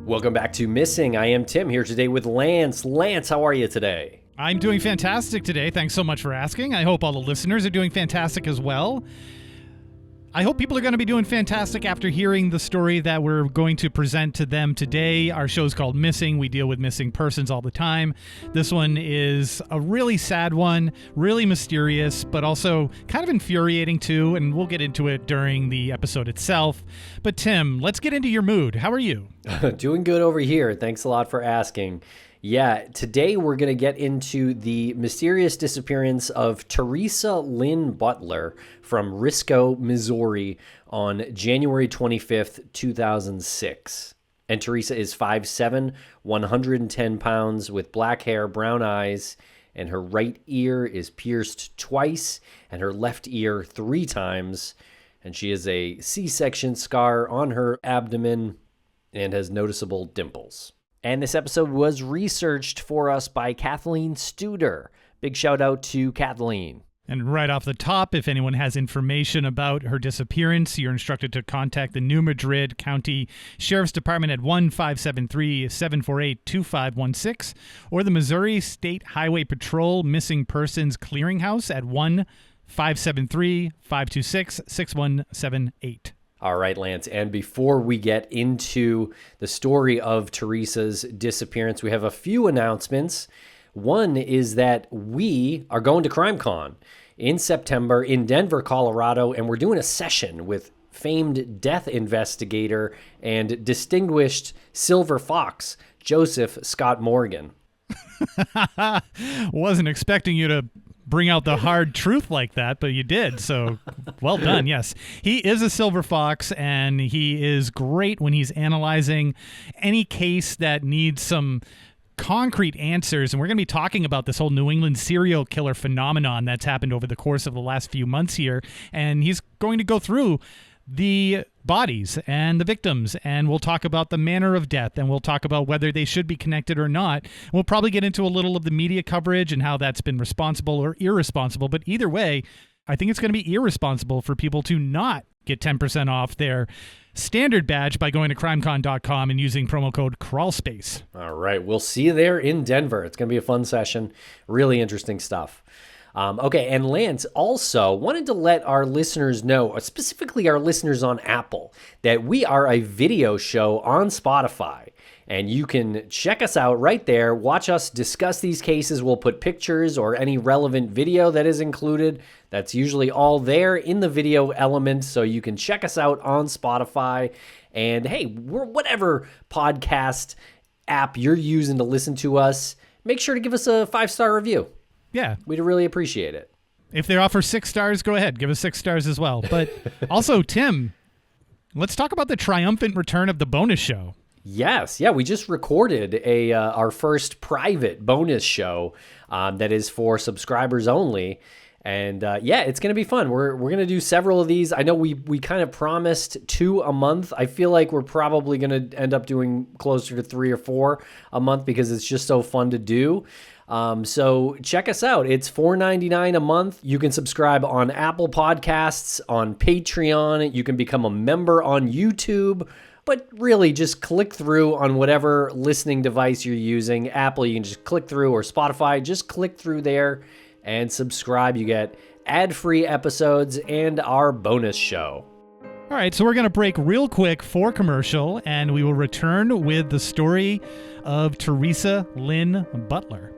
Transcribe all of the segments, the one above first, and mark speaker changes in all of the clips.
Speaker 1: Welcome back to Missing. I am Tim, here today with Lance. Lance, how are you today?
Speaker 2: I'm doing fantastic today. Thanks so much for asking. I hope all the listeners are doing fantastic as well. I hope people are going to be doing fantastic after hearing the story that we're going to present to them today. Our show's called Missing. We deal with missing persons all the time. This one is a really sad one, really mysterious, but also kind of infuriating too, and we'll get into it during the episode itself. But Tim, let's get into your mood. How are you?
Speaker 1: Doing good over here. Thanks a lot for asking. Yeah, today we're going to get into the mysterious disappearance of Teresa Lynn Butler from Risco, Missouri on January 25th, 2006. And Teresa is 5'7", 110 pounds with black hair, brown eyes, and her right ear is pierced twice and her left ear 3 times. And she has a C-section scar on her abdomen and has noticeable dimples. And this episode was researched for us by Kathleen Studer. Big shout out to Kathleen.
Speaker 2: And right off the top, if anyone has information about her disappearance, you're instructed to contact the New Madrid County Sheriff's Department at 1-573-748-2516 or the Missouri State Highway Patrol Missing Persons Clearinghouse at 1-573-526-6178.
Speaker 1: All right, Lance, and before we get into the story of Teresa's disappearance, we have a few announcements. One is that we are going to CrimeCon in September in Denver, Colorado, and we're doing a session with famed death investigator and distinguished silver fox, Joseph Scott Morgan.
Speaker 2: Wasn't expecting you to bring out the hard truth like that, but you did, so well done. Yes, he is a silver fox, and he is great when he's analyzing any case that needs some concrete answers. And we're going to be talking about this whole New England serial killer phenomenon that's happened over the course of the last few months here, and he's going to go through the bodies and the victims, and we'll talk about the manner of death, and we'll talk about whether they should be connected or not. We'll probably get into a little of the media coverage and how that's been responsible or irresponsible, but either way, I think it's going to be irresponsible for people to not get 10% off their standard badge by going to crimecon.com and using promo code Crawlspace.
Speaker 1: All right, we'll see you there in Denver. It's going to be a fun session. Really interesting stuff. Okay, and Lance also wanted to let our listeners know, specifically our listeners on Apple, that we are a video show on Spotify. And you can check us out right there, watch us discuss these cases. We'll put pictures or any relevant video that is included. That's usually all there in the video element, so you can check us out on Spotify. And hey, we're whatever podcast app you're using to listen to us, make sure to give us a 5-star review.
Speaker 2: Yeah.
Speaker 1: We'd really appreciate it.
Speaker 2: If they offer 6 stars, go ahead. Give us 6 stars as well. But also, Tim, let's talk about the triumphant return of the bonus show.
Speaker 1: Yes. Yeah, we just recorded our first private bonus show that is for subscribers only. And yeah, it's going to be fun. We're going to do several of these. I know we kind of promised 2 a month. I feel like we're probably going to end up doing closer to 3 or 4 a month because it's just so fun to do. So check us out. It's $4.99 a month. You can subscribe on Apple Podcasts, on Patreon. You can become a member on YouTube. But really, just click through on whatever listening device you're using. Apple, you can just click through, or Spotify, just click through there and subscribe. You get ad-free episodes and our bonus show.
Speaker 2: All right, so we're going to break real quick for commercial, and we will return with the story of Teresa Lynn Butler.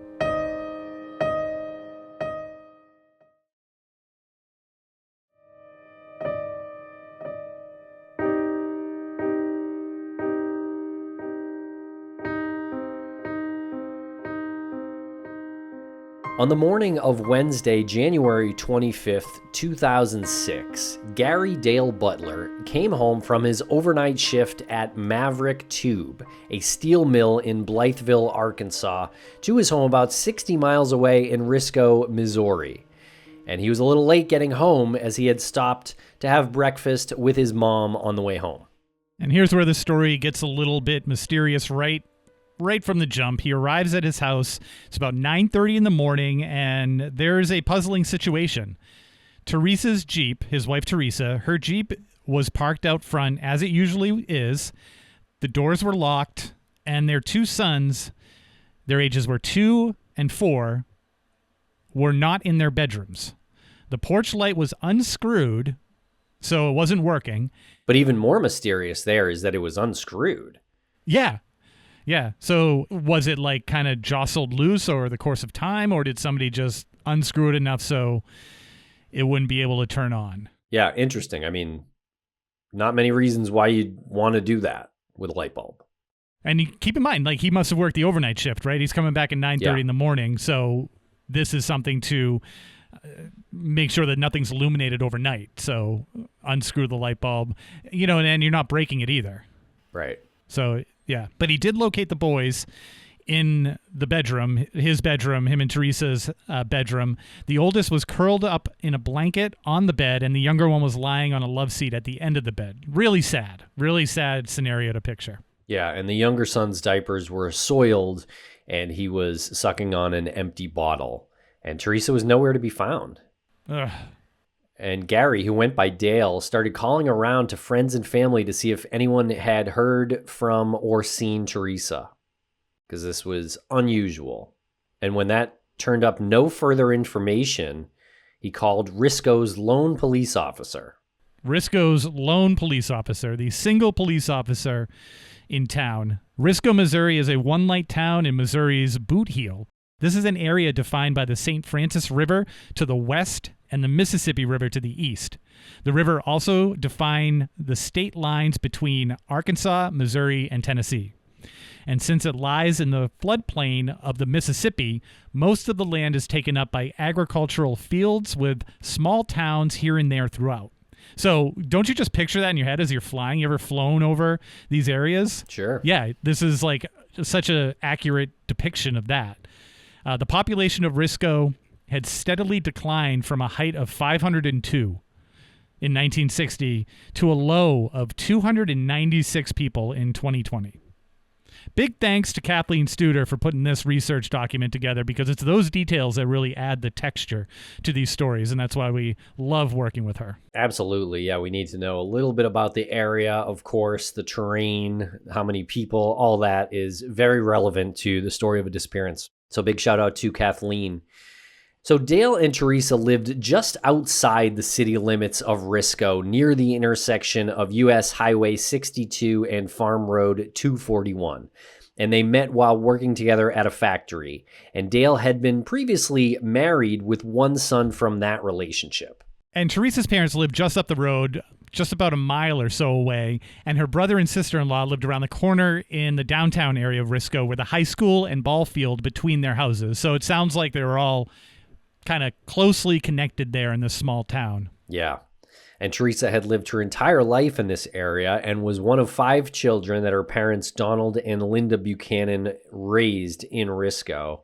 Speaker 1: On the morning of Wednesday, January 25th, 2006, Gary Dale Butler came home from his overnight shift at Maverick Tube, a steel mill in Blytheville, Arkansas, to his home about 60 miles away in Risco, Missouri. And he was a little late getting home as he had stopped to have breakfast with his mom on the way home.
Speaker 2: And here's where the story gets a little bit mysterious right from the jump. He arrives at his house. It's about 9:30 in the morning, and there's a puzzling situation. Teresa's Jeep, his wife Teresa, her Jeep was parked out front as it usually is. The doors were locked. and their two sons, their ages were 2 and 4, were not in their bedrooms. The porch light was unscrewed, so it wasn't working.
Speaker 1: But even more mysterious there is that it was unscrewed.
Speaker 2: Yeah. Yeah. So was it like kind of jostled loose over the course of time, or did somebody just unscrew it enough so it wouldn't be able to turn on?
Speaker 1: Yeah, interesting. I mean, not many reasons why you'd want to do that with a light bulb.
Speaker 2: And keep in mind, like, he must have worked the overnight shift, right? He's coming back at 9:30 in the morning. So this is something to make sure that nothing's illuminated overnight. So unscrew the light bulb, and you're not breaking it either.
Speaker 1: Right.
Speaker 2: So, yeah. But he did locate the boys in the bedroom, his bedroom, him and Teresa's bedroom. The oldest was curled up in a blanket on the bed, and the younger one was lying on a love seat at the end of the bed. Really sad scenario to picture.
Speaker 1: Yeah, and the younger son's diapers were soiled, and he was sucking on an empty bottle. And Teresa was nowhere to be found.
Speaker 2: Ugh.
Speaker 1: And Gary, who went by Dale, started calling around to friends and family to see if anyone had heard from or seen Teresa, because this was unusual. And when that turned up no further information, he called Risco's lone police officer.
Speaker 2: Risco's lone police officer, the single police officer in town. Risco, Missouri is a one-light town in Missouri's Boot Heel. This is an area defined by the St. Francis River to the west and the Mississippi River to the east. The river also defines the state lines between Arkansas, Missouri, and Tennessee. And since it lies in the floodplain of the Mississippi, most of the land is taken up by agricultural fields with small towns here and there throughout. So don't you just picture that in your head as you're flying? You ever flown over these areas?
Speaker 1: Sure.
Speaker 2: Yeah, this is like such an accurate depiction of that. The population of Risco had steadily declined from a height of 502 in 1960 to a low of 296 people in 2020. Big thanks to Kathleen Studer for putting this research document together, because it's those details that really add the texture to these stories, and that's why we love working with her.
Speaker 1: Absolutely. Yeah, we need to know a little bit about the area, of course, the terrain, how many people, all that is very relevant to the story of a disappearance. So big shout out to Kathleen. So Dale and Teresa lived just outside the city limits of Risco, near the intersection of U.S. Highway 62 and Farm Road 241. And they met while working together at a factory. And Dale had been previously married with one son from that relationship.
Speaker 2: And Teresa's parents lived just up the road, just about a mile or so away, and her brother and sister-in-law lived around the corner in the downtown area of Risco, with a high school and ball field between their houses. So it sounds like they were all kind of closely connected there in this small town.
Speaker 1: Yeah. And Teresa had lived her entire life in this area and was one of 5 children that her parents, Donald and Linda Buchanan, raised in Risco.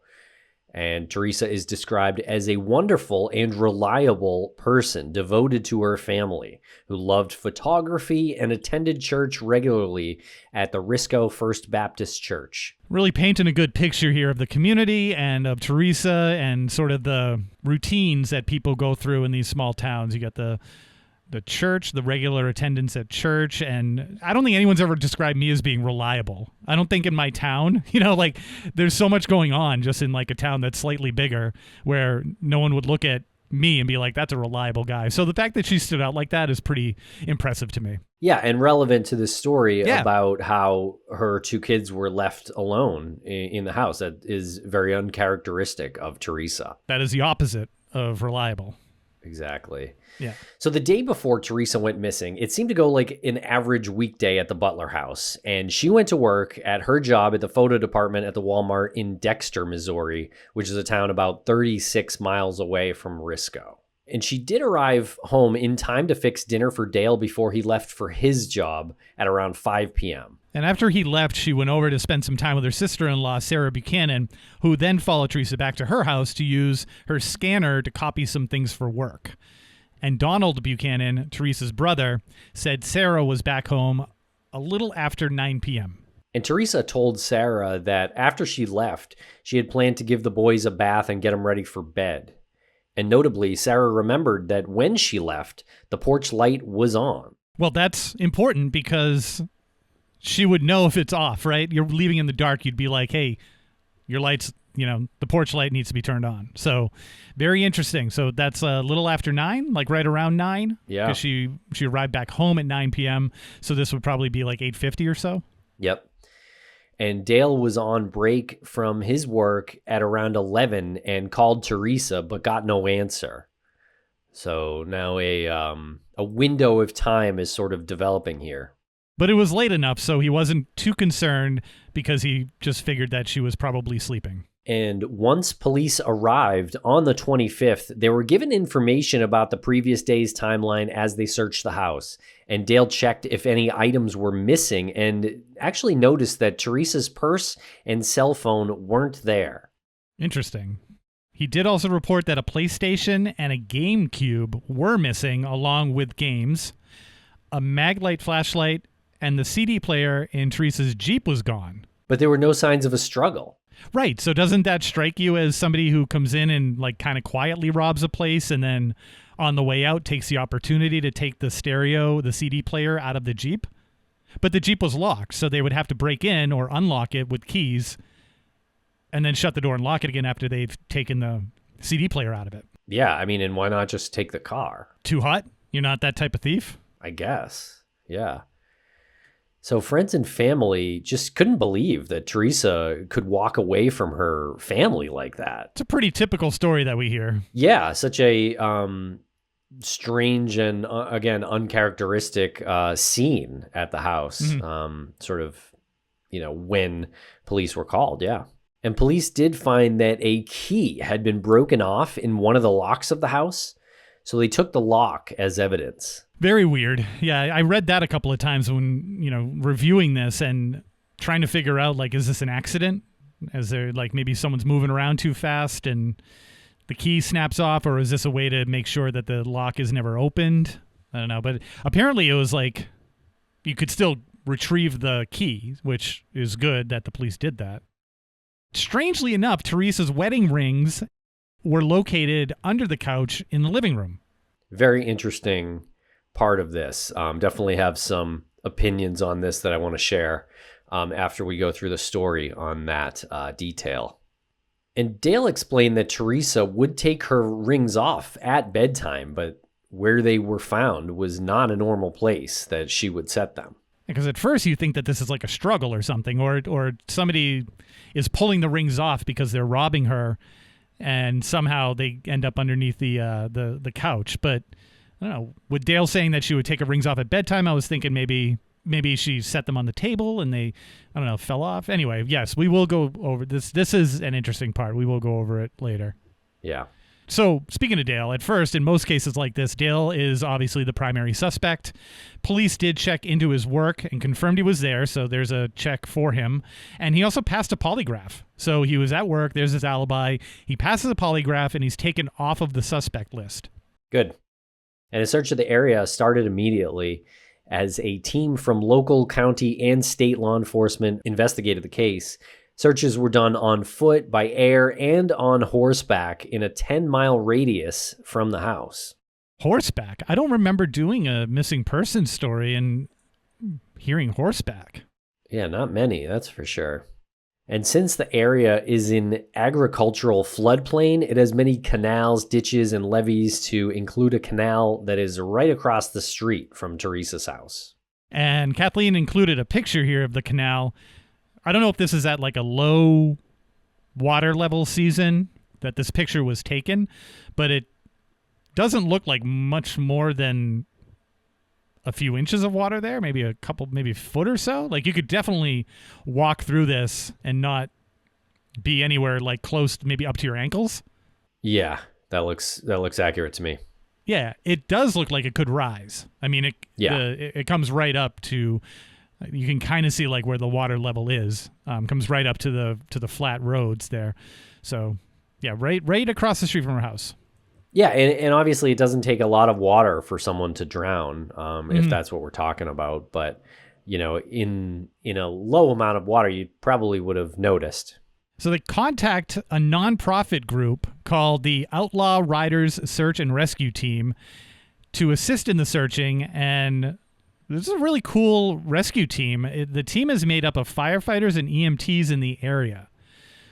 Speaker 1: And Teresa is described as a wonderful and reliable person, devoted to her family, who loved photography and attended church regularly at the Risco First Baptist Church.
Speaker 2: Really painting a good picture here of the community and of Teresa and sort of the routines that people go through in these small towns. You got the church, the regular attendance at church, and I don't think anyone's ever described me as being reliable. I don't think in my town, like, there's so much going on just in like a town that's slightly bigger where no one would look at me and be like, that's a reliable guy. So the fact that she stood out like that is pretty impressive to me.
Speaker 1: Yeah, and relevant to this story about how her 2 kids were left alone in the house. That is very uncharacteristic of Teresa.
Speaker 2: That is the opposite of reliable.
Speaker 1: Exactly.
Speaker 2: Yeah.
Speaker 1: So the day before Teresa went missing, it seemed to go like an average weekday at the Butler house. And she went to work at her job at the photo department at the Walmart in Dexter, Missouri, which is a town about 36 miles away from Risco. And she did arrive home in time to fix dinner for Dale before he left for his job at around 5 p.m.
Speaker 2: And after he left, she went over to spend some time with her sister-in-law, Sarah Buchanan, who then followed Teresa back to her house to use her scanner to copy some things for work. And Donald Buchanan, Teresa's brother, said Sarah was back home a little after 9 p.m.
Speaker 1: And Teresa told Sarah that after she left, she had planned to give the boys a bath and get them ready for bed. And notably, Sarah remembered that when she left, the porch light was on.
Speaker 2: Well, that's important because she would know if it's off, right? You're leaving in the dark. You'd be like, hey, your lights, the porch light needs to be turned on. So very interesting. So that's a little after 9, like right around 9.
Speaker 1: Yeah.
Speaker 2: Because she arrived back home at 9 p.m. So this would probably be like 8:50 or so.
Speaker 1: Yep. And Dale was on break from his work at around 11 and called Teresa, but got no answer. So now a window of time is sort of developing here.
Speaker 2: But it was late enough, so he wasn't too concerned because he just figured that she was probably sleeping.
Speaker 1: And once police arrived on the 25th, they were given information about the previous day's timeline as they searched the house. And Dale checked if any items were missing and actually noticed that Teresa's purse and cell phone weren't there.
Speaker 2: Interesting. He did also report that a PlayStation and a GameCube were missing along with games. A Maglite flashlight and the CD player in Teresa's Jeep was gone.
Speaker 1: But there were no signs of a struggle.
Speaker 2: Right. So doesn't that strike you as somebody who comes in and like kind of quietly robs a place and then on the way out takes the opportunity to take the stereo, the CD player out of the Jeep? But the Jeep was locked, so they would have to break in or unlock it with keys and then shut the door and lock it again after they've taken the CD player out of it.
Speaker 1: Yeah, I mean, and why not just take the car?
Speaker 2: Too hot? You're not that type of thief?
Speaker 1: I guess. Yeah. So friends and family just couldn't believe that Teresa could walk away from her family like that.
Speaker 2: It's a pretty typical story that we hear.
Speaker 1: Yeah, such a strange and, again, uncharacteristic scene at the house, sort of, when police were called, yeah. And police did find that a key had been broken off in one of the locks of the house, so they took the lock as evidence.
Speaker 2: Very weird. Yeah, I read that a couple of times when, reviewing this and trying to figure out, like, is this an accident? Is there, like, maybe someone's moving around too fast and the key snaps off, or is this a way to make sure that the lock is never opened? I don't know, but apparently it was like you could still retrieve the key, which is good that the police did that. Strangely enough, Teresa's wedding rings were located under the couch in the living room.
Speaker 1: Very interesting part of this. Definitely have some opinions on this that I want to share after we go through the story on that detail. And Dale explained that Teresa would take her rings off at bedtime, but where they were found was not a normal place that she would set them.
Speaker 2: Because at first you think that this is like a struggle or something, or somebody is pulling the rings off because they're robbing her, and somehow they end up underneath the couch. But I don't know. With Dale saying that she would take her rings off at bedtime, I was thinking maybe she set them on the table and they, I don't know, fell off. Anyway, yes, we will go over this. This is an interesting part. We will go over it later.
Speaker 1: Yeah.
Speaker 2: So, speaking of Dale, at first, in most cases like this, Dale is obviously the primary suspect. Police did check into his work and confirmed he was there, so there's a check for him. And he also passed a polygraph. So he was at work, there's his alibi. He passes a polygraph, and he's taken off of the suspect list.
Speaker 1: Good. And a search of the area started immediately as a team from local, county, and state law enforcement investigated the case. Searches were done on foot, by air, and on horseback in a 10-mile radius from the house.
Speaker 2: Horseback? I don't remember doing a missing person story and hearing horseback.
Speaker 1: Yeah, not many, that's for sure. And since the area is in agricultural floodplain, it has many canals, ditches, and levees, to include a canal that is right across the street from Teresa's house.
Speaker 2: And Kathleen included a picture here of the canal. I don't know if this is at like a low water level season that this picture was taken, but it doesn't look like much more than a few inches of water there, maybe a foot or so. Like you could definitely walk through this and not be anywhere like close, maybe up to your ankles.
Speaker 1: Yeah, that looks accurate to me.
Speaker 2: Yeah, it does look like it could rise. I mean, it comes right up to. You can kind of see like where the water level is. Comes right up to the flat roads there. So, yeah, right across the street from her house.
Speaker 1: Yeah, and obviously it doesn't take a lot of water for someone to drown, if that's what we're talking about. But, in a low amount of water, you probably would have noticed.
Speaker 2: So they contact a nonprofit group called the Outlaw Riders Search and Rescue Team to assist in the searching, and this is a really cool rescue team. The team is made up of firefighters and EMTs in the area.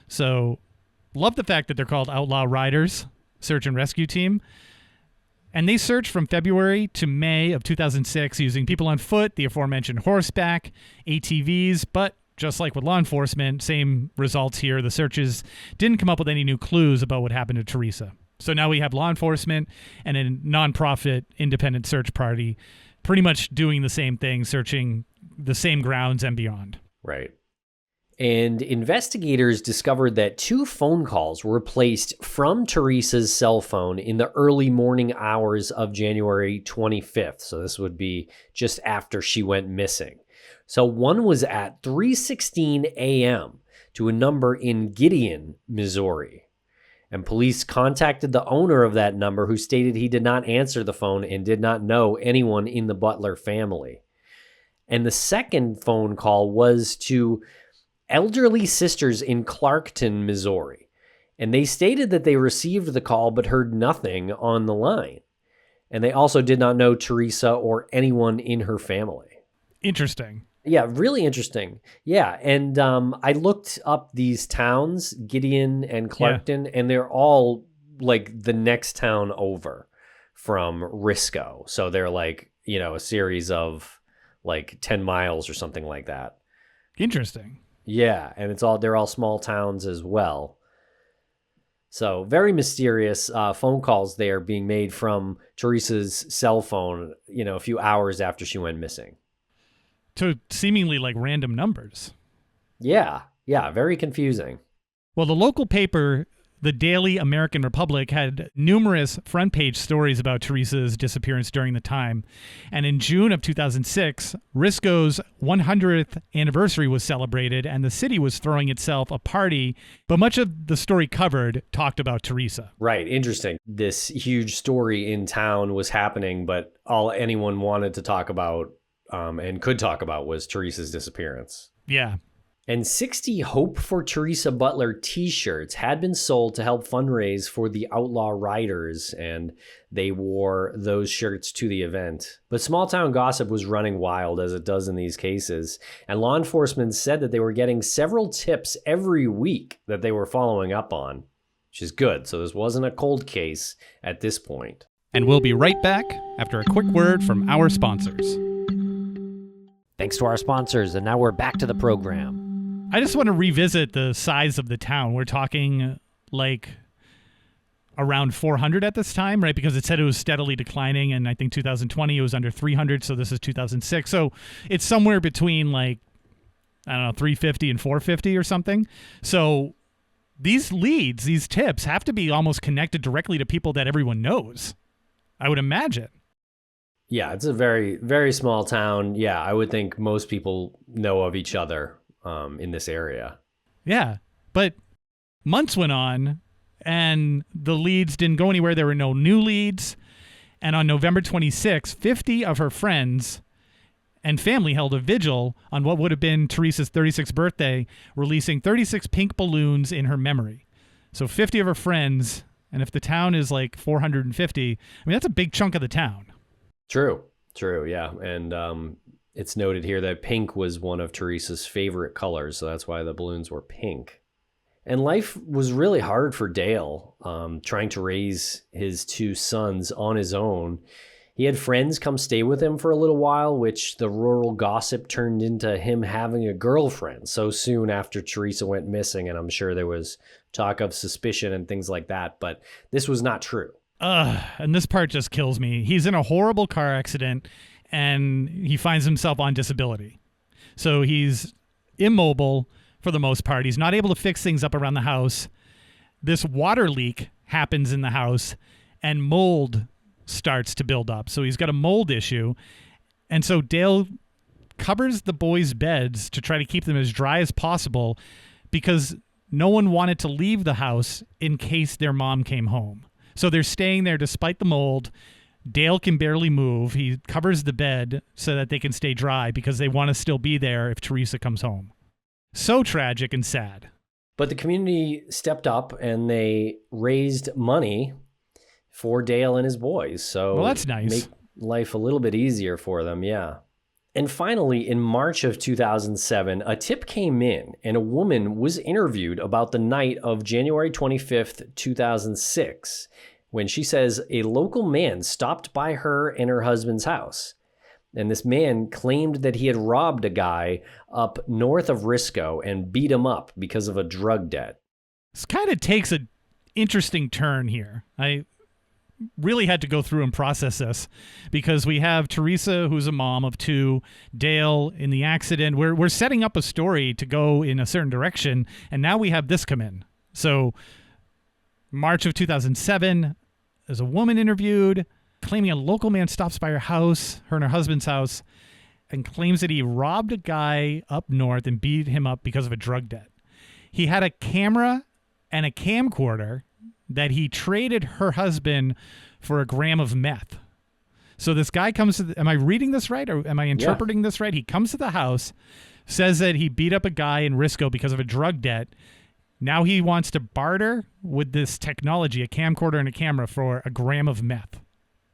Speaker 2: So love the fact that they're called Outlaw Riders, Search and Rescue Team. And they searched from February to May of 2006 using people on foot, the aforementioned horseback, ATVs, but just like with law enforcement, same results here. The searches didn't come up with any new clues about what happened to Teresa. So now we have law enforcement and a nonprofit independent search party pretty much doing the same thing, searching the same grounds and beyond.
Speaker 1: Right. And investigators discovered that 2 phone calls were placed from Teresa's cell phone in the early morning hours of January 25th. So this would be just after she went missing. So one was at 3:16 a.m. to a number in Gideon, Missouri. And police contacted the owner of that number, who stated he did not answer the phone and did not know anyone in the Butler family. And the second phone call was to elderly sisters in Clarkton, Missouri. And they stated that they received the call but heard nothing on the line. And they also did not know Teresa or anyone in her family.
Speaker 2: Interesting.
Speaker 1: Yeah, really interesting. Yeah, and I looked up these towns, Gideon and Clarkton, and they're all like the next town over from Risco. So they're like, a series of like 10 miles or something like that.
Speaker 2: Interesting.
Speaker 1: Yeah, and they're all small towns as well. So very mysterious phone calls there being made from Teresa's cell phone, a few hours after she went missing.
Speaker 2: To seemingly like random numbers.
Speaker 1: Yeah, very confusing.
Speaker 2: Well, the local paper, the Daily American Republic, had numerous front page stories about Teresa's disappearance during the time. And in June of 2006, Risco's 100th anniversary was celebrated, and the city was throwing itself a party. But much of the story covered talked about Teresa.
Speaker 1: Right. Interesting. This huge story in town was happening, but all anyone wanted to talk about and could talk about was Teresa's disappearance.
Speaker 2: Yeah.
Speaker 1: And 60 Hope for Teresa Butler t-shirts had been sold to help fundraise for the Outlaw Riders, and they wore those shirts to the event. But small town gossip was running wild, as it does in these cases, and law enforcement said that they were getting several tips every week that they were following up on, which is good. So this wasn't a cold case at this point.
Speaker 2: And we'll be right back after a quick word from our sponsors.
Speaker 1: Thanks to our sponsors, and now we're back to the program.
Speaker 2: I just want to revisit the size of the town. We're talking like around 400 at this time, right? Because it said it was steadily declining, and I think 2020 it was under 300, so this is 2006. So it's somewhere between like, 350 and 450 or something. So these leads, these tips have to be almost connected directly to people that everyone knows, I would imagine.
Speaker 1: Yeah, it's a very, very small town. Yeah, I would think most people know of each other in this area.
Speaker 2: Yeah, but months went on and the leads didn't go anywhere. There were no new leads. And on November 26, 50 of her friends and family held a vigil on what would have been Teresa's 36th birthday, releasing 36 pink balloons in her memory. So 50 of her friends, and if the town is like 450, that's a big chunk of the town.
Speaker 1: True, yeah. And it's noted here that pink was one of Teresa's favorite colors, so that's why the balloons were pink. And life was really hard for Dale, trying to raise his 2 sons on his own. He had friends come stay with him for a little while, which the rural gossip turned into him having a girlfriend so soon after Teresa went missing, and I'm sure there was talk of suspicion and things like that, but this was not true.
Speaker 2: And this part just kills me. He's in a horrible car accident, and he finds himself on disability. So he's immobile for the most part. He's not able to fix things up around the house. This water leak happens in the house, and mold starts to build up. So he's got a mold issue. And so Dale covers the boys' beds to try to keep them as dry as possible because no one wanted to leave the house in case their mom came home. So they're staying there despite the mold. Dale can barely move. He covers the bed so that they can stay dry because they want to still be there if Teresa comes home. So tragic and sad.
Speaker 1: But the community stepped up and they raised money for Dale and his boys. So
Speaker 2: well, that's nice.
Speaker 1: Make life a little bit easier for them, yeah. And finally, in March of 2007, a tip came in and a woman was interviewed about the night of January 25th, 2006, when she says a local man stopped by her and her husband's house. And this man claimed that he had robbed a guy up north of Risco and beat him up because of a drug debt.
Speaker 2: This kind of takes an interesting turn here. I really had to go through and process this because we have Teresa, who's a mom of two, Dale in the accident. We're setting up a story to go in a certain direction, and now we have this come in. So March of 2007, there's a woman interviewed claiming a local man stops by her house, her and her husband's house, and claims that he robbed a guy up north and beat him up because of a drug debt. He had a camera and a camcorder that he traded her husband for a gram of meth. So this guy comes to am I reading this right, or am I interpreting this right? He comes to the house, says that he beat up a guy in Risco because of a drug debt. Now he wants to barter with this technology, a camcorder and a camera, for a gram of meth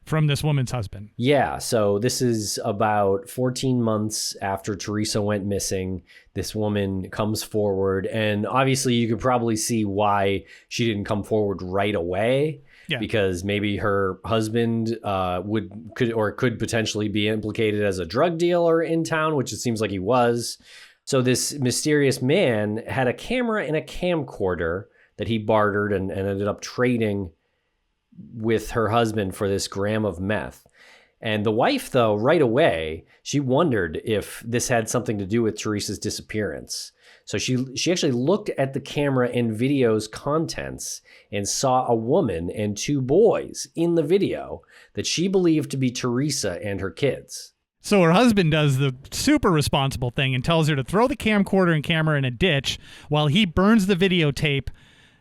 Speaker 2: from this woman's husband.
Speaker 1: Yeah, so this is about 14 months after Teresa went missing. This woman comes forward, and obviously you could probably see why she didn't come forward right away. Yeah. Because maybe her husband could potentially be implicated as a drug dealer in town, which it seems like he was. So this mysterious man had a camera and a camcorder that he bartered and ended up trading with her husband for this gram of meth. And the wife, though, right away, she wondered if this had something to do with Teresa's disappearance. So she actually looked at the camera and video's contents and saw a woman and two boys in the video that she believed to be Teresa and her kids.
Speaker 2: So her husband does the super responsible thing and tells her to throw the camcorder and camera in a ditch while he burns the videotape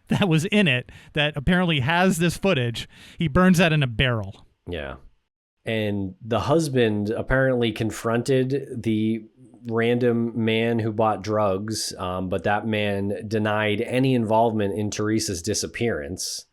Speaker 2: that was in it that apparently has this footage. He burns that in a barrel.
Speaker 1: Yeah. And the husband apparently confronted the random man who bought drugs, but that man denied any involvement in Teresa's disappearance.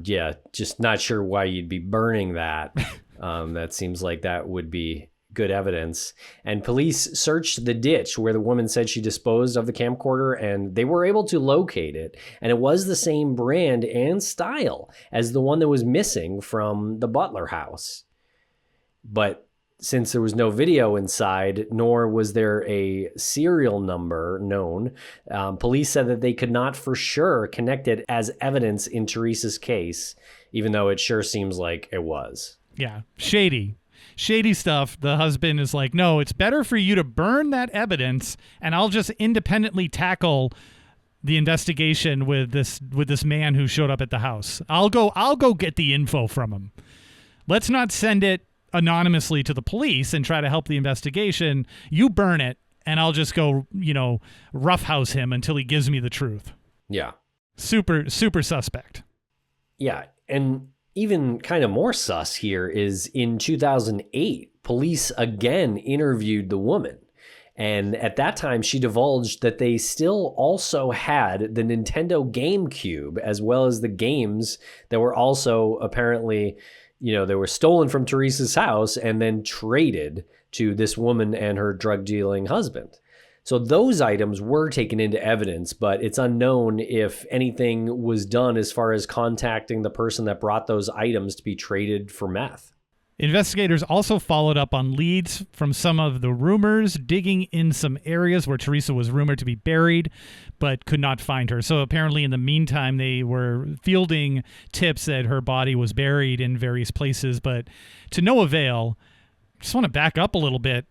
Speaker 1: Just not sure why you'd be burning that. That seems like that would be good evidence. And police searched the ditch where the woman said she disposed of the camcorder, and they were able to locate it. And it was the same brand and style as the one that was missing from the Butler house. But since there was no video inside, nor was there a serial number known, police said that they could not for sure connect it as evidence in Teresa's case, even though it sure seems like it was.
Speaker 2: Yeah, shady stuff. The husband is like, no, it's better for you to burn that evidence, and I'll just independently tackle the investigation with this man who showed up at the house. I'll go get the info from him. Let's not send it anonymously to the police and try to help the investigation. You burn it, and I'll just go, roughhouse him until he gives me the truth.
Speaker 1: Yeah.
Speaker 2: Super suspect.
Speaker 1: Yeah, and even kind of more sus here is in 2008, police again interviewed the woman. And at that time, she divulged that they still also had the Nintendo GameCube, as well as the games that were also apparently, they were stolen from Teresa's house and then traded to this woman and her drug dealing husband. So those items were taken into evidence, but it's unknown if anything was done as far as contacting the person that brought those items to be traded for meth.
Speaker 2: Investigators also followed up on leads from some of the rumors, digging in some areas where Teresa was rumored to be buried, but could not find her. So apparently in the meantime, they were fielding tips that her body was buried in various places, but to no avail. Just want to back up a little bit.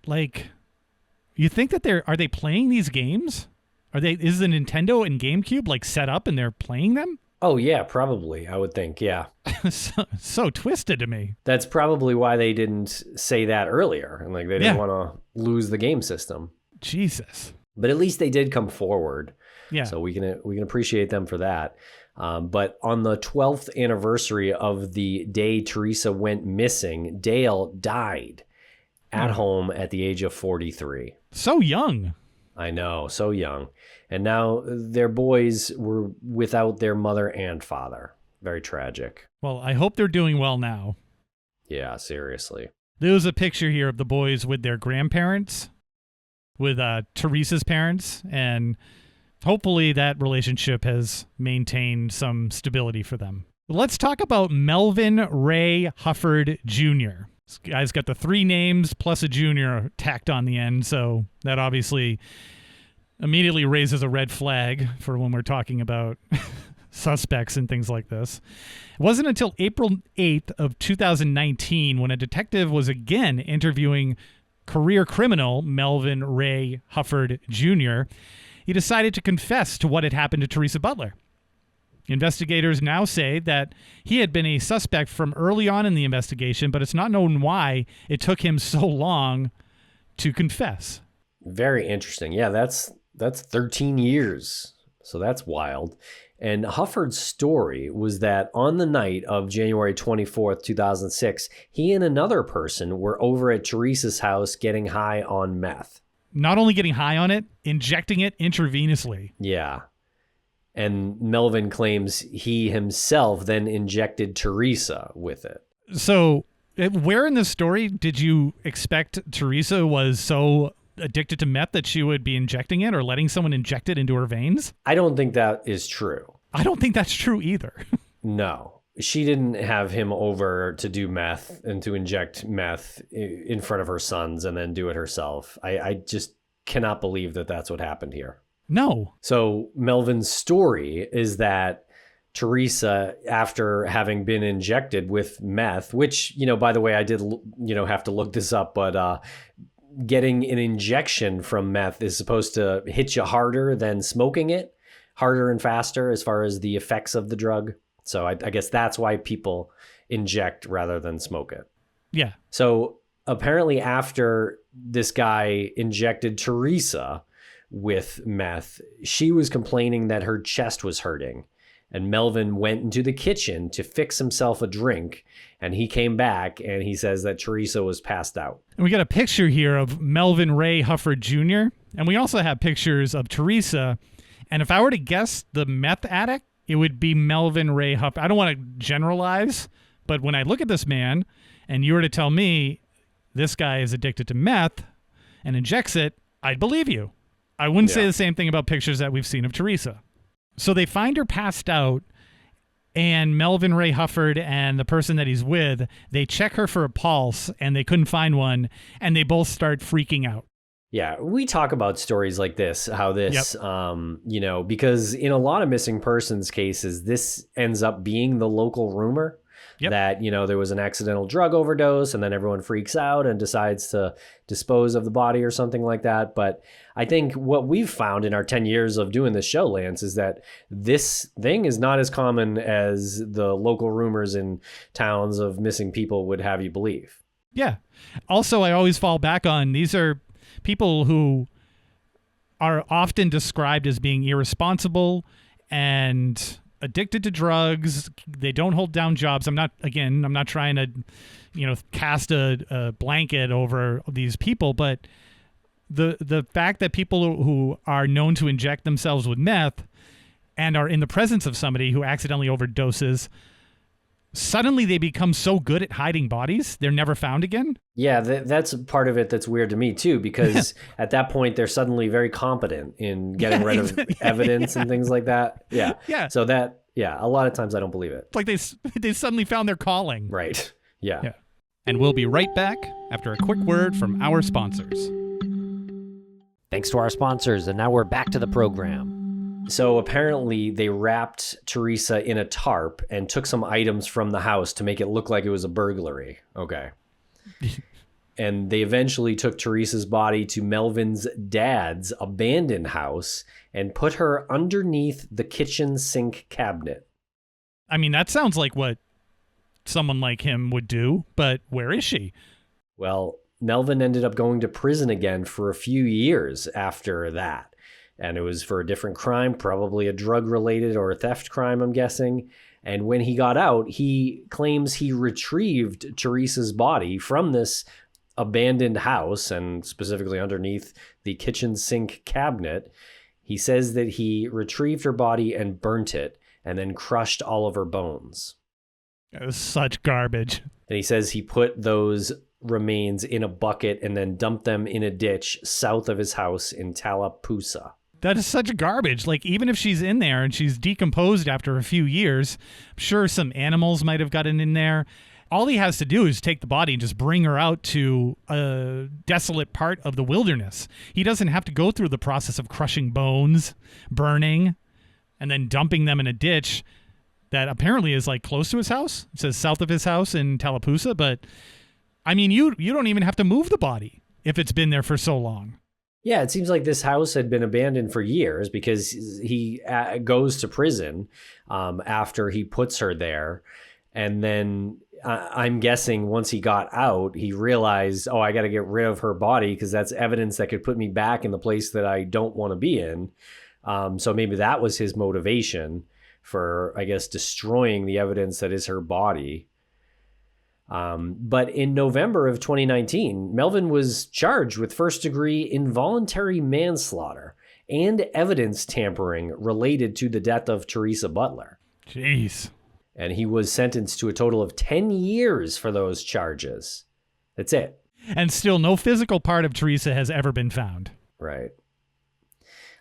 Speaker 2: You think that are they playing these games? Is the Nintendo and GameCube set up and they're playing them?
Speaker 1: Oh yeah, probably. I would think, yeah.
Speaker 2: so twisted to me.
Speaker 1: That's probably why they didn't say that earlier. And they didn't want to lose the game system.
Speaker 2: Jesus.
Speaker 1: But at least they did come forward.
Speaker 2: Yeah.
Speaker 1: So we can appreciate them for that. But on the 12th anniversary of the day Teresa went missing, Dale died at home at the age of 43.
Speaker 2: So young.
Speaker 1: I know, so young. And now their boys were without their mother and father. Very tragic.
Speaker 2: Well, I hope they're doing well now.
Speaker 1: Yeah, seriously.
Speaker 2: There's a picture here of the boys with their grandparents, with Teresa's parents, and hopefully that relationship has maintained some stability for them. Let's talk about Melvin Ray Hufford Jr. This guy's got the 3 names plus a junior tacked on the end, so that obviously immediately raises a red flag for when we're talking about suspects and things like this. It wasn't until April 8th of 2019 when a detective was again interviewing career criminal Melvin Ray Hufford Jr., he decided to confess to what had happened to Teresa Butler. Investigators now say that he had been a suspect from early on in the investigation, but it's not known why it took him so long to confess.
Speaker 1: Very interesting. Yeah, that's 13 years. So that's wild. And Hufford's story was that on the night of January 24th, 2006, he and another person were over at Teresa's house getting high on meth.
Speaker 2: Not only getting high on it, injecting it intravenously.
Speaker 1: Yeah. And Melvin claims he himself then injected Teresa with it.
Speaker 2: So where in this story did you expect Teresa was so addicted to meth that she would be injecting it or letting someone inject it into her veins?
Speaker 1: I don't think that is true.
Speaker 2: I don't think that's true either.
Speaker 1: No. She didn't have him over to do meth and to inject meth in front of her sons and then do it herself. I just cannot believe that that's what happened here.
Speaker 2: No.
Speaker 1: So Melvin's story is that Teresa, after having been injected with meth, which, by the way, I did, have to look this up, but getting an injection from meth is supposed to hit you harder than smoking it, harder and faster as far as the effects of the drug. So I guess that's why people inject rather than smoke it.
Speaker 2: Yeah.
Speaker 1: So apparently after this guy injected Teresa with meth, she was complaining that her chest was hurting. And Melvin went into the kitchen to fix himself a drink. And he came back and he says that Teresa was passed out.
Speaker 2: And we got a picture here of Melvin Ray Hufford Jr. And we also have pictures of Teresa. And if I were to guess the meth addict, it would be Melvin Ray Hufford. I don't want to generalize, but when I look at this man and you were to tell me this guy is addicted to meth and injects it, I'd believe you. I wouldn't say the same thing about pictures that we've seen of Teresa. So they find her passed out, and Melvin Ray Hufford and the person that he's with, they check her for a pulse, and they couldn't find one, and they both start freaking out.
Speaker 1: Yeah, we talk about stories like this, how this, because in a lot of missing persons cases, this ends up being the local rumor that, there was an accidental drug overdose and then everyone freaks out and decides to dispose of the body or something like that. But I think what we've found in our 10 years of doing this show, Lance, is that this thing is not as common as the local rumors in towns of missing people would have you believe.
Speaker 2: Yeah. Also, I always fall back on these are people who are often described as being irresponsible and addicted to drugs. They don't hold down jobs. I'm not trying to, cast a blanket over these people, but the fact that people who are known to inject themselves with meth and are in the presence of somebody who accidentally overdoses, suddenly they become so good at hiding bodies, they're never found again.
Speaker 1: Yeah, that's part of it that's weird to me too, because at that point they're suddenly very competent in getting rid of evidence and things like that. Yeah. Yeah. So a lot of times I don't believe it.
Speaker 2: It's like they suddenly found their calling.
Speaker 1: Right. Yeah.
Speaker 2: And we'll be right back after a quick word from our sponsors.
Speaker 1: Thanks to our sponsors, and now we're back to the program. So apparently they wrapped Teresa in a tarp and took some items from the house to make it look like it was a burglary. Okay. And they eventually took Teresa's body to Melvin's dad's abandoned house and put her underneath the kitchen sink cabinet.
Speaker 2: I mean, that sounds like what someone like him would do, but where is she?
Speaker 1: Well, Melvin ended up going to prison again for a few years after that. And it was for a different crime, probably a drug-related or a theft crime, I'm guessing. And when he got out, he claims he retrieved Teresa's body from this abandoned house and specifically underneath the kitchen sink cabinet. He says that he retrieved her body and burnt it and then crushed all of her bones.
Speaker 2: It was such garbage.
Speaker 1: And he says he put those remains in a bucket and then dumped them in a ditch south of his house in Tallapoosa.
Speaker 2: That is such garbage. Like, even if she's in there and she's decomposed after a few years, I'm sure some animals might have gotten in there. All he has to do is take the body and just bring her out to a desolate part of the wilderness. He doesn't have to go through the process of crushing bones, burning, and then dumping them in a ditch that apparently is like close to his house. It says south of his house in Tallapoosa, but I mean, you don't even have to move the body if it's been there for so long.
Speaker 1: Yeah, it seems like this house had been abandoned for years because he goes to prison after he puts her there. And then I'm guessing once he got out, he realized, I got to get rid of her body because that's evidence that could put me back in the place that I don't want to be in. So maybe that was his motivation for, I guess, destroying the evidence that is her body. But in November of 2019, Melvin was charged with first-degree involuntary manslaughter and evidence tampering related to the death of Teresa Butler.
Speaker 2: Jeez.
Speaker 1: And he was sentenced to a total of 10 years for those charges. That's it.
Speaker 2: And still no physical part of Teresa has ever been found.
Speaker 1: Right.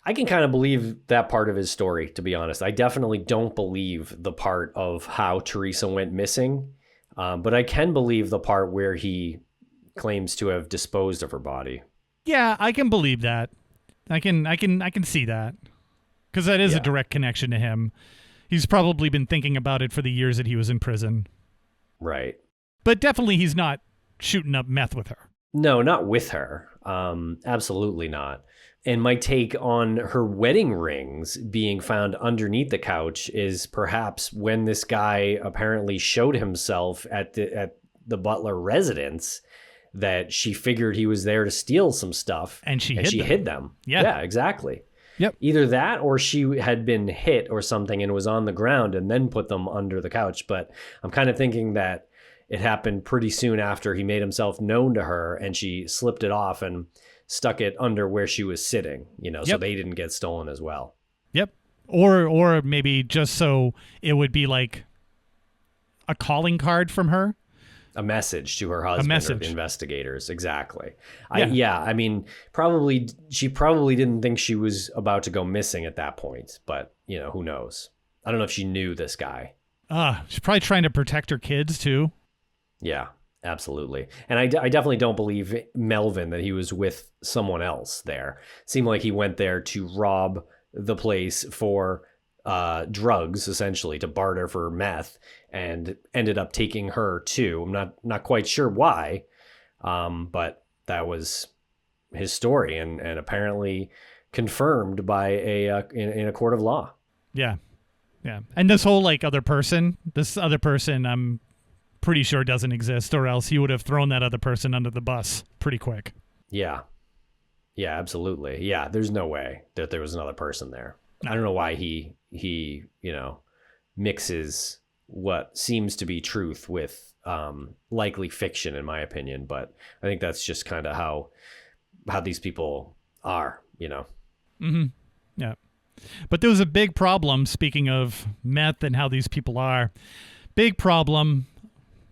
Speaker 1: I can kind of believe that part of his story, to be honest. I definitely don't believe the part of how Teresa went missing. But I can believe the part where he claims to have disposed of her body.
Speaker 2: Yeah, I can believe that. I can see that. Because that is a direct connection to him. He's probably been thinking about it for the years that he was in prison.
Speaker 1: Right.
Speaker 2: But definitely he's not shooting up meth with her.
Speaker 1: No, not with her. Absolutely not. And my take on her wedding rings being found underneath the couch is perhaps when this guy apparently showed himself at the Butler residence that she figured he was there to steal some stuff.
Speaker 2: And she
Speaker 1: hid them. Yeah, exactly.
Speaker 2: Yep.
Speaker 1: Either that or she had been hit or something and was on the ground and then put them under the couch. But I'm kind of thinking that it happened pretty soon after he made himself known to her and she slipped it off and stuck it under where she was sitting, so they didn't get stolen as well.
Speaker 2: Yep. Or maybe just so it would be like a calling card from her.
Speaker 1: A message to her husband or the investigators. Exactly.
Speaker 2: Yeah.
Speaker 1: I mean, she probably didn't think she was about to go missing at that point, but who knows? I don't know if she knew this guy.
Speaker 2: She's probably trying to protect her kids too.
Speaker 1: Yeah. Absolutely. And I definitely don't believe Melvin that he was with someone else there. It seemed like he went there to rob the place for drugs, essentially, to barter for meth, and ended up taking her too. I'm not quite sure why, but that was his story and apparently confirmed by in a court of law.
Speaker 2: Yeah. Yeah. And this whole other person, I'm pretty sure doesn't exist, or else he would have thrown that other person under the bus pretty quick.
Speaker 1: Yeah, absolutely. Yeah, there's no way that there was another person there. I don't know why he mixes what seems to be truth with likely fiction, in my opinion. But I think that's just kind of how these people are,
Speaker 2: Mm-hmm. Yeah. But there was a big problem, speaking of meth and how these people are. Big problem.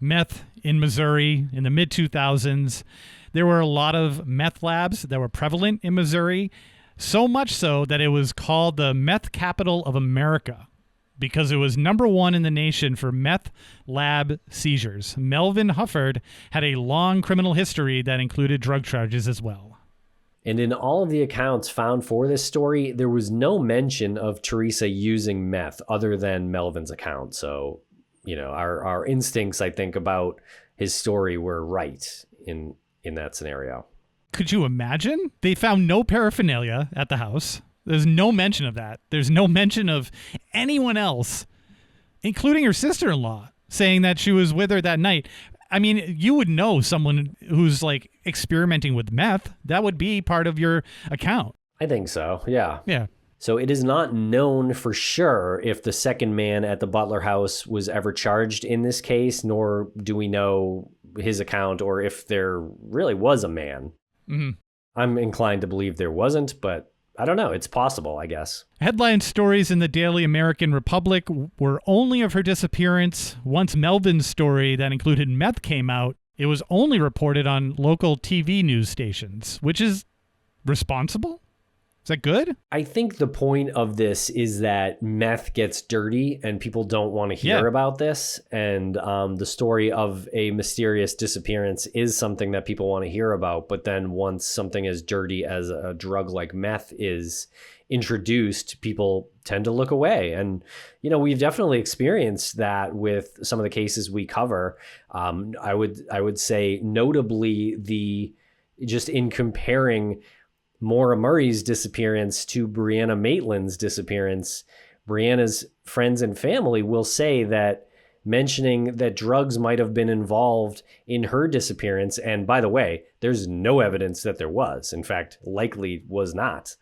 Speaker 2: Meth in Missouri in the mid-2000s. There were a lot of meth labs that were prevalent in Missouri, so much so that it was called the meth capital of America because it was number one in the nation for meth lab seizures. Melvin Hufford had a long criminal history that included drug charges as well.
Speaker 1: And in all of the accounts found for this story, there was no mention of Teresa using meth other than Melvin's account. So our instincts, I think, about his story were right in that scenario.
Speaker 2: Could you imagine? They found no paraphernalia at the house. There's no mention of that. There's no mention of anyone else, including her sister-in-law, saying that she was with her that night. I mean, you would know someone who's experimenting with meth. That would be part of your account.
Speaker 1: I think so. Yeah.
Speaker 2: Yeah.
Speaker 1: So it is not known for sure if the second man at the Butler house was ever charged in this case, nor do we know his account or if there really was a man.
Speaker 2: Mm-hmm.
Speaker 1: I'm inclined to believe there wasn't, but I don't know. It's possible, I guess.
Speaker 2: Headline stories in the Daily American Republic were only of her disappearance. Once Melvin's story that included meth came out, It was only reported on local TV news stations, which is responsible? Is that good?
Speaker 1: I think the point of this is that meth gets dirty and people don't want to hear about this. And the story of a mysterious disappearance is something that people want to hear about. But then once something as dirty as a drug like meth is introduced, people tend to look away. And, we've definitely experienced that with some of the cases we cover. I would say notably just in comparing Maura Murray's disappearance to Brianna Maitland's disappearance, Brianna's friends and family will say that mentioning that drugs might have been involved in her disappearance, and by the way, there's no evidence that there was. In fact, likely was not.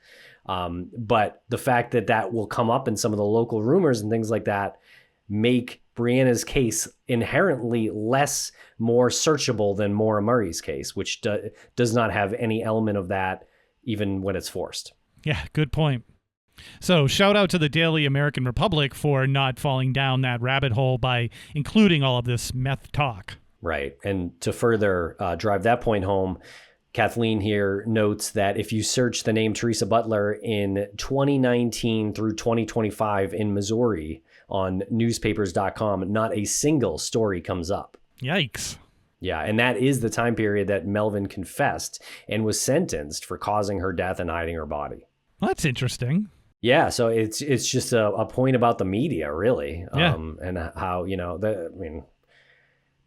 Speaker 1: But the fact that will come up in some of the local rumors and things like that make Brianna's case inherently more searchable than Maura Murray's case, which does not have any element of that even when it's forced.
Speaker 2: Yeah, good point. So shout out to the Daily American Republic for not falling down that rabbit hole by including all of this meth talk.
Speaker 1: Right. And to further drive that point home, Kathleen here notes that if you search the name Teresa Butler in 2019 through 2025 in Missouri on newspapers.com, not a single story comes up.
Speaker 2: Yikes.
Speaker 1: Yeah, and that is the time period that Melvin confessed and was sentenced for causing her death and hiding her body.
Speaker 2: Well, that's interesting.
Speaker 1: Yeah, so it's just a point about the media, really,
Speaker 2: yeah.
Speaker 1: And how they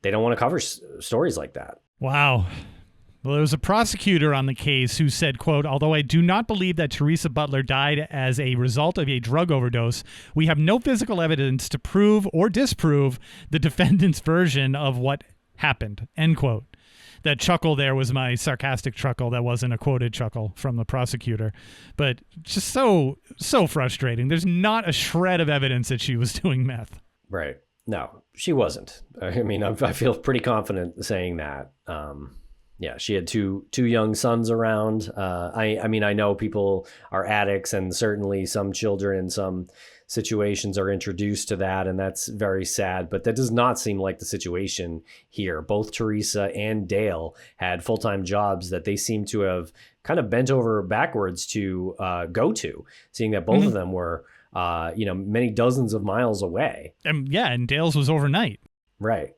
Speaker 1: don't want to cover stories like that.
Speaker 2: Wow. Well, there was a prosecutor on the case who said, quote, "Although I do not believe that Teresa Butler died as a result of a drug overdose, we have no physical evidence to prove or disprove the defendant's version of what happened," end quote. That chuckle there was my sarcastic chuckle. That wasn't a quoted chuckle from the prosecutor. But just so frustrating. There's not a shred of evidence that she was doing meth.
Speaker 1: Right. No, she wasn't. I mean, I feel pretty confident saying that. Yeah, she had two young sons around. I mean, I know people are addicts, and certainly some children in some situations are introduced to that, and that's very sad, but that does not seem like the situation here. Both Teresa and Dale had full-time jobs that they seem to have kind of bent over backwards to go to, seeing that both of them were many dozens of miles away.
Speaker 2: And Dale's was overnight.
Speaker 1: Right.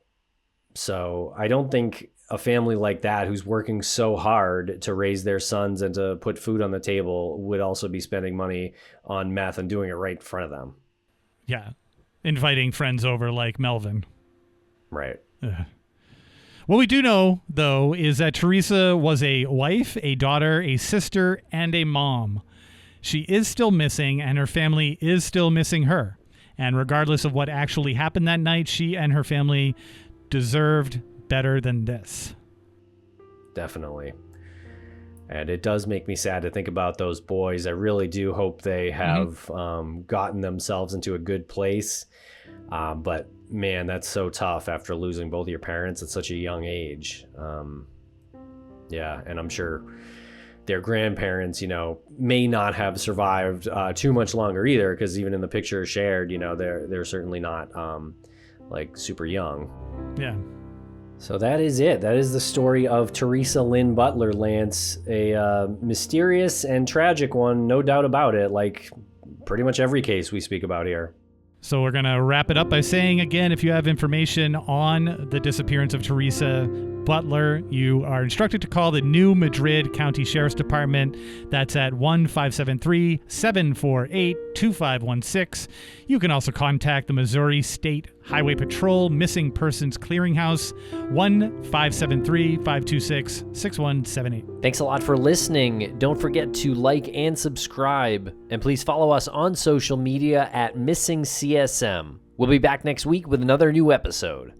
Speaker 1: So I don't think a family like that who's working so hard to raise their sons and to put food on the table would also be spending money on meth and doing it right in front of them.
Speaker 2: Yeah. Inviting friends over like Melvin.
Speaker 1: Right.
Speaker 2: What we do know, though, is that Teresa was a wife, a daughter, a sister, and a mom. She is still missing, and her family is still missing her. And regardless of what actually happened that night, she and her family deserved better than this.
Speaker 1: Definitely. And it does make me sad to think about those boys. I really do hope they have gotten themselves into a good place. But man, that's so tough after losing both your parents at such a young age. Yeah, and I'm sure their grandparents, may not have survived too much longer either, because even in the picture shared, they're certainly not super young.
Speaker 2: Yeah.
Speaker 1: So that is it. That is the story of Teresa Lynn Butler, Lance. A mysterious and tragic one, no doubt about it, like pretty much every case we speak about here.
Speaker 2: So we're going to wrap it up by saying, again, if you have information on the disappearance of Teresa Butler, you are instructed to call the New Madrid County Sheriff's Department. That's at 1-573-748-2516. You can also contact the Missouri State Highway Patrol Missing Persons Clearinghouse, 1-573-526-6178.
Speaker 1: Thanks a lot for listening. Don't forget to like and subscribe. And please follow us on social media at Missing CSM. We'll be back next week with another new episode.